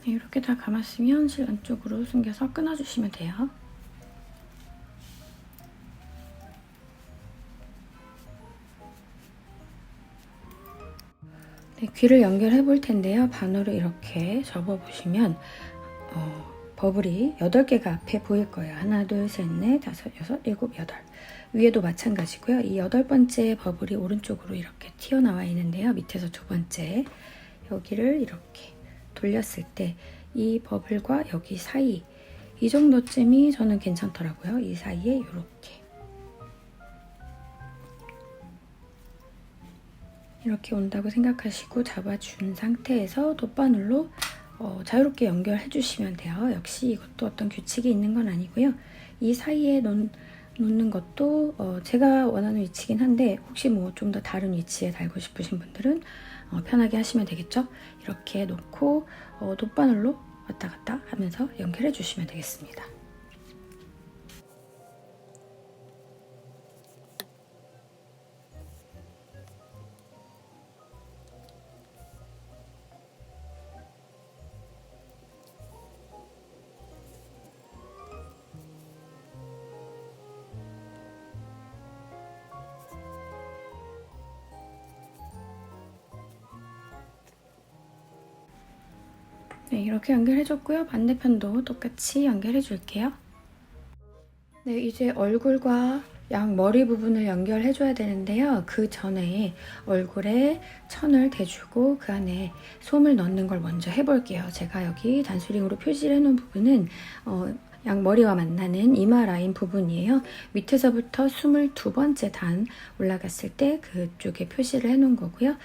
네, 이렇게 다 감았으면 실 안쪽으로 숨겨서 끊어주시면 돼요. 네, 귀를 연결해 볼 텐데요. 반으로 이렇게 접어보시면 버블이 8개가 앞에 보일 거예요. 하나, 둘, 셋, 넷, 다섯, 여섯, 일곱, 여덟. 위에도 마찬가지고요. 이 8번째 버블이 오른쪽으로 이렇게 튀어나와 있는데요. 밑에서 2번째 여기를 이렇게 돌렸을 때 이 버블과 여기 사이 이 정도쯤이 저는 괜찮더라고요. 이 사이에 이렇게 온다고 생각하시고 잡아준 상태에서 돗바늘로 자유롭게 연결해 주시면 돼요. 역시 이것도 어떤 규칙이 있는 건 아니고요. 이 사이에 놓는 것도 제가 원하는 위치긴 한데 혹시 뭐 좀 더 다른 위치에 달고 싶으신 분들은 편하게 하시면 되겠죠. 이렇게 놓고 돗바늘로 왔다 갔다 하면서 연결해 주시면 되겠습니다. 네, 이렇게 연결해줬고요. 반대편도 똑같이 연결해줄게요. 네, 이제 얼굴과 양 머리 부분을 연결해줘야 되는데요. 그 전에 얼굴에 천을 대주고 그 안에 솜을 넣는 걸 먼저 해볼게요. 제가 여기 단수링으로 표시를 해놓은 부분은 양 머리와 만나는 이마 라인 부분이에요. 밑에서부터 22번째 단 올라갔을 때 그쪽에 표시를 해놓은 거고요.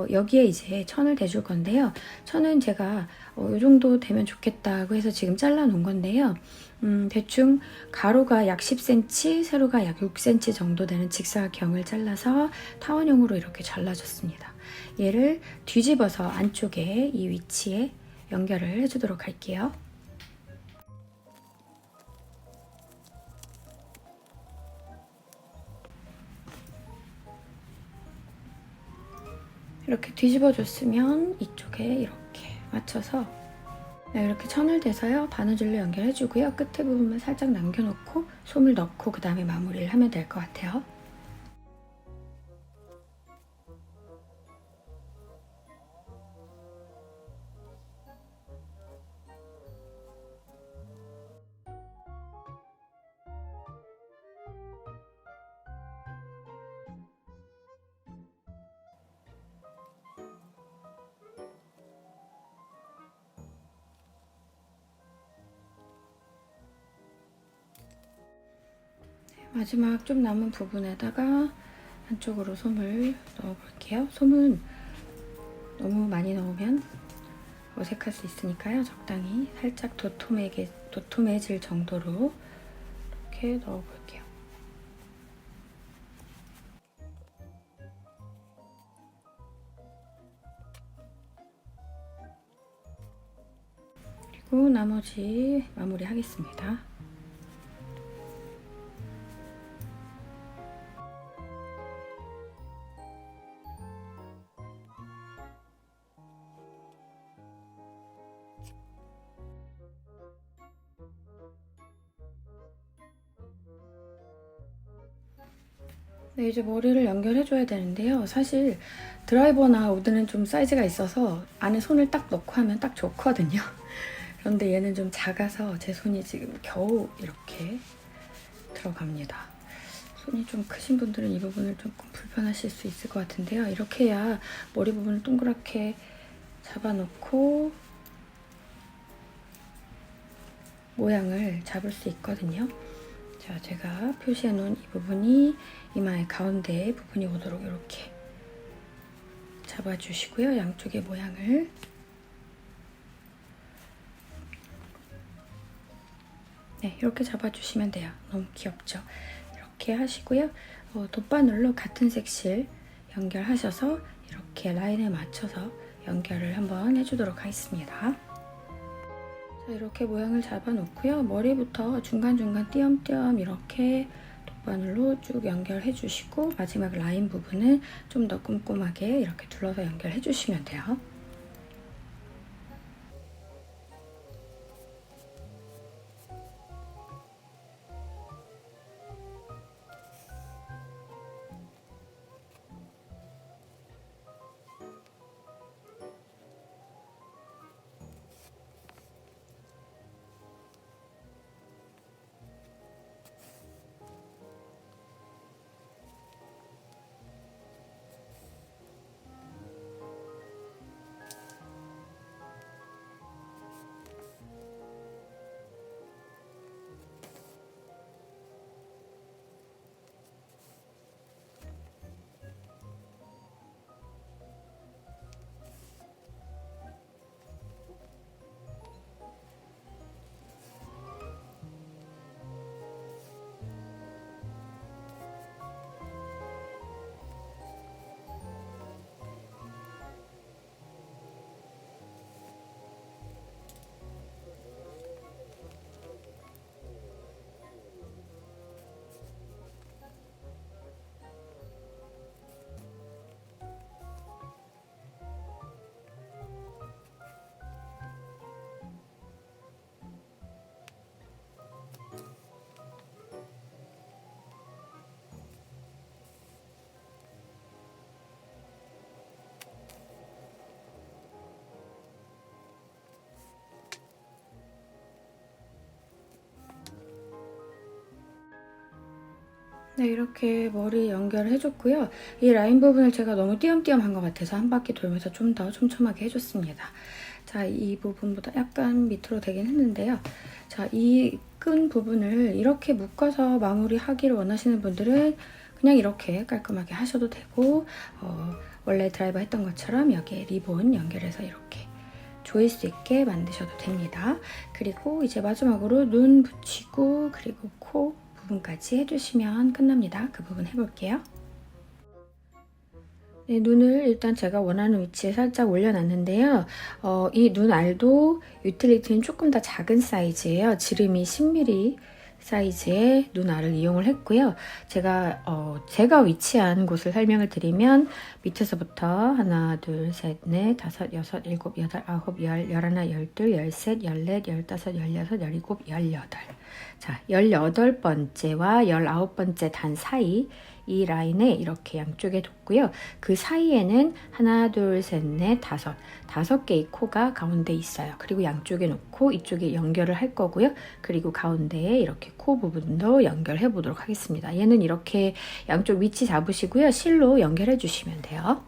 여기에 이제 천을 대줄 건데요. 천은 제가 이 정도 되면 좋겠다고 해서 지금 잘라 놓은 건데요. 대충 가로가 약 10cm, 세로가 약 6cm 정도 되는 직사각형을 잘라서 타원형으로 이렇게 잘라줬습니다. 얘를 뒤집어서 안쪽에 이 위치에 연결을 해주도록 할게요. 이렇게 뒤집어 줬으면 이쪽에 이렇게 맞춰서 이렇게 천을 대서요. 바느질로 연결해주고요. 끝에 부분만 살짝 남겨놓고 솜을 넣고 그 다음에 마무리를 하면 될 것 같아요. 마지막 좀 남은 부분에다가 안쪽으로 솜을 넣어볼게요. 솜은 너무 많이 넣으면 어색할 수 있으니까요. 적당히 살짝 도톰해질 정도로 이렇게 넣어볼게요. 그리고 나머지 마무리 하겠습니다. 네, 이제 머리를 연결해 줘야 되는데요. 사실 드라이버나 우드는 좀 사이즈가 있어서 안에 손을 딱 넣고 하면 딱 좋거든요. 그런데 얘는 좀 작아서 제 손이 지금 겨우 이렇게 들어갑니다. 손이 좀 크신 분들은 이 부분을 조금 불편하실 수 있을 것 같은데요. 이렇게 해야 머리 부분을 동그랗게 잡아놓고 모양을 잡을 수 있거든요. 자, 제가 표시해 놓은 이 부분이 이마의 가운데 부분이 오도록 이렇게 잡아주시고요. 양쪽의 모양을. 네, 이렇게 잡아주시면 돼요. 너무 귀엽죠? 이렇게 하시고요. 돗바늘로 같은 색 실 연결하셔서 이렇게 라인에 맞춰서 연결을 한번 해주도록 하겠습니다. 자, 이렇게 모양을 잡아놓고요. 머리부터 중간중간 띄엄띄엄 이렇게 돗바늘로 쭉 연결해 주시고 마지막 라인 부분은 좀 더 꼼꼼하게 이렇게 둘러서 연결해 주시면 돼요. 네, 이렇게 머리 연결해줬고요. 이 라인 부분을 제가 너무 띄엄띄엄 한 것 같아서 한 바퀴 돌면서 좀 더 촘촘하게 해줬습니다. 자, 이 부분보다 약간 밑으로 되긴 했는데요. 자, 이 끈 부분을 이렇게 묶어서 마무리하기를 원하시는 분들은 그냥 이렇게 깔끔하게 하셔도 되고 원래 드라이버 했던 것처럼 여기에 리본 연결해서 이렇게 조일 수 있게 만드셔도 됩니다. 그리고 이제 마지막으로 눈 붙이고 그리고 코 부분까지 해주시면 끝납니다. 그 부분 해볼게요. 네, 눈을 일단 제가 원하는 위치에 살짝 올려놨는데요. 이 눈알도 유틸리티는 조금 더 작은 사이즈예요. 지름이 10mm 사이즈의 눈알을 이용을 했고요. 제가 위치한 곳을 설명을 드리면 밑에서부터 하나, 둘, 셋, 넷, 다섯, 여섯, 일곱, 여덟, 아홉, 열, 열하나, 열둘, 열셋, 열넷, 열다섯, 열여섯, 열일곱, 열여덟. 자, 18번째와 19번째 단 사이 이 라인에 이렇게 양쪽에 뒀고요. 그 사이에는 하나, 둘, 셋, 넷, 다섯 개의 코가 가운데 있어요. 그리고 양쪽에 놓고 이쪽에 연결을 할 거고요. 그리고 가운데에 이렇게 코 부분도 연결해 보도록 하겠습니다. 얘는 이렇게 양쪽 위치 잡으시고요. 실로 연결해 주시면 돼요.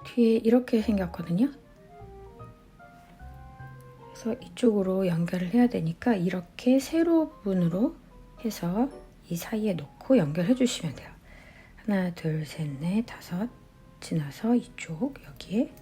뒤에 이렇게 생겼거든요. 그래서 이쪽으로 연결을 해야 되니까 이렇게 세로 부분으로 해서 이 사이에 놓고 연결해 주시면 돼요. 하나, 둘, 셋, 넷, 다섯 지나서 이쪽 여기에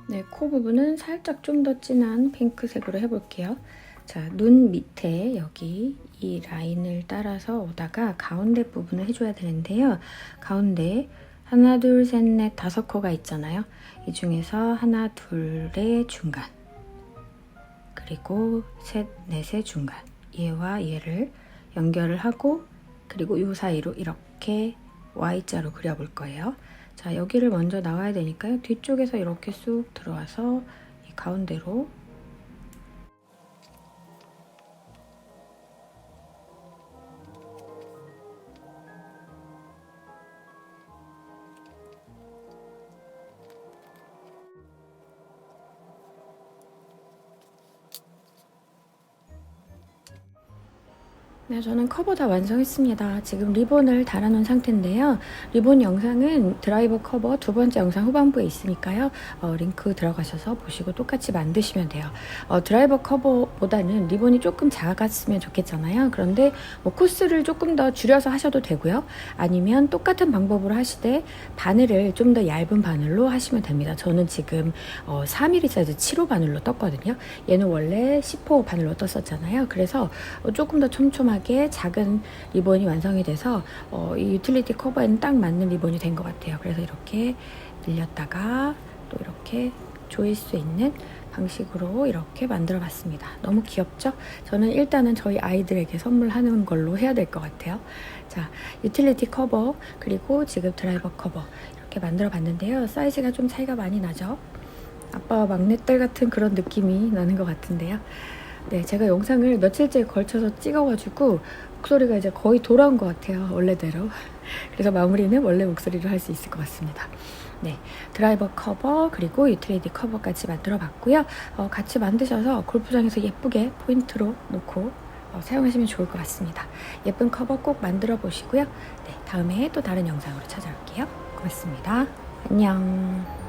네, 코 부분은 살짝 좀 더 진한 핑크색으로 해볼게요. 자, 눈 밑에 여기 이 라인을 따라서 오다가 가운데 부분을 해줘야 되는데요. 가운데 하나, 둘, 셋, 넷, 다섯 코가 있잖아요. 이 중에서 하나, 둘의 중간, 그리고 셋, 넷의 중간, 얘와 얘를 연결을 하고 그리고 이 사이로 이렇게 Y자로 그려볼 거예요. 자, 여기를 먼저 나와야 되니까요. 뒤쪽에서 이렇게 쑥 들어와서 이 가운데로 네, 저는 커버 다 완성했습니다. 지금 리본을 달아놓은 상태인데요. 리본 영상은 드라이버 커버 두 번째 영상 후반부에 있으니까요. 링크 들어가셔서 보시고 똑같이 만드시면 돼요. 드라이버 커버보다는 리본이 조금 작았으면 좋겠잖아요. 그런데 뭐 코스를 조금 더 줄여서 하셔도 되고요. 아니면 똑같은 방법으로 하시되 바늘을 좀 더 얇은 바늘로 하시면 됩니다. 저는 지금 4mm 사이즈 7호 바늘로 떴거든요. 얘는 원래 10호 바늘로 떴었잖아요. 그래서 조금 더 촘촘하게 작은 리본이 완성이 돼서 이 유틸리티 커버에는 딱 맞는 리본이 된 것 같아요. 그래서 이렇게 늘렸다가 또 이렇게 조일 수 있는 방식으로 이렇게 만들어 봤습니다. 너무 귀엽죠? 저는 일단은 저희 아이들에게 선물하는 걸로 해야 될 것 같아요. 자, 유틸리티 커버 그리고 지금 드라이버 커버 이렇게 만들어 봤는데요. 사이즈가 좀 차이가 많이 나죠? 아빠와 막내딸 같은 그런 느낌이 나는 것 같은데요. 네, 제가 영상을 며칠째 걸쳐서 찍어가지고 목소리가 이제 거의 돌아온 것 같아요. 원래대로. 그래서 마무리는 원래 목소리로 할 수 있을 것 같습니다. 네, 드라이버 커버 그리고 유틸리티 커버까지 만들어 봤고요. 같이 만드셔서 골프장에서 예쁘게 포인트로 놓고 사용하시면 좋을 것 같습니다. 예쁜 커버 꼭 만들어 보시고요. 네, 다음에 또 다른 영상으로 찾아올게요. 고맙습니다. 안녕.